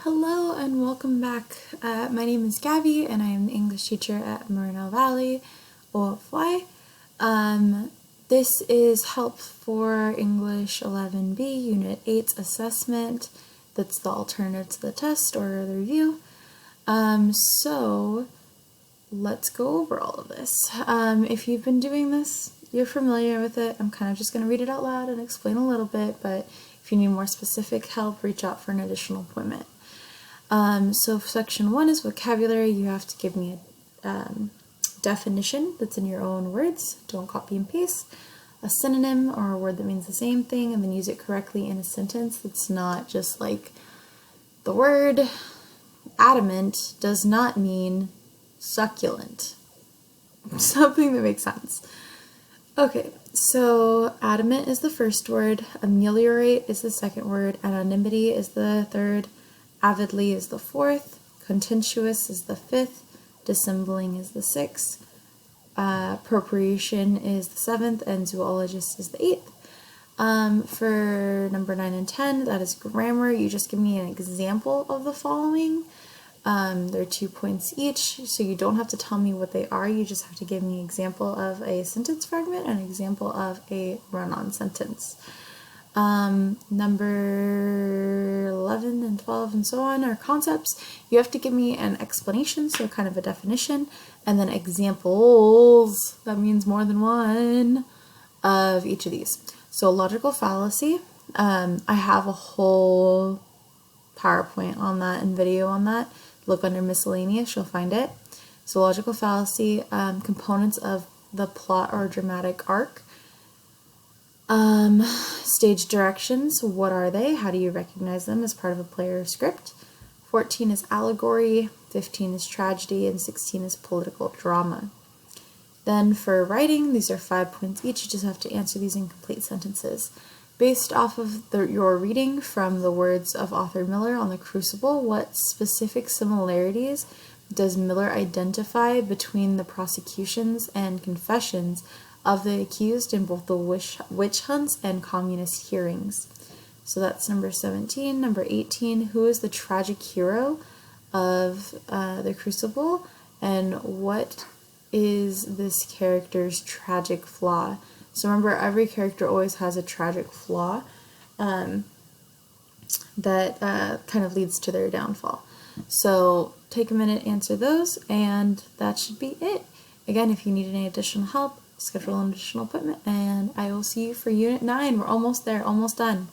Hello and welcome back. My name is Gabby and I am the English teacher at Moreno Valley, OFY. This is help for English 11B Unit 8 assessment. That's the alternative to the test or the review. So let's go over all of this. If you've been doing this, you're familiar with it. I'm kind of just going to read it out loud and explain a little bit, but if you need more specific help, reach out for an additional appointment. So section 1 is vocabulary. You have to give me a definition that's in your own words. Don't copy and paste. A synonym or a word that means the same thing, and then use it correctly in a sentence that's not just like the word adamant does not mean succulent. Something that makes sense. Okay, so adamant is the first word, ameliorate is the second word, anonymity is the third, avidly is the fourth, contentious is the fifth, dissembling is the sixth, appropriation is the seventh, and zoologist is the eighth. For number 9 and 10, that is grammar. You just give me an example of the following. They're 2 points each, so you don't have to tell me what they are. You just have to give me an example of a sentence fragment and an example of a run-on sentence. Number 11 and 12 and so on are concepts. You have to give me an explanation, so kind of a definition, and then examples, that means more than one, of each of these. So logical fallacy, I have a whole PowerPoint on that and video on that. Look under miscellaneous, you'll find it. So logical fallacy, components of the plot or dramatic arc. Stage directions, what are they? How do you recognize them as part of a play or script? 14 is allegory, 15 is tragedy, and 16 is political drama. Then for writing, these are 5 points each. You just have to answer these in complete sentences. Based off of your reading from the words of author Miller on The Crucible, what specific similarities does Miller identify between the prosecutions and confessions of the accused in both the witch hunts and communist hearings? So that's number 17. Number 18, who is the tragic hero of The Crucible, and what is this character's tragic flaw? So remember, every character always has a tragic flaw that kind of leads to their downfall. So take a minute, answer those, and that should be it. Again, if you need any additional help, schedule an additional appointment, and I will see you for Unit 9. We're almost there, almost done.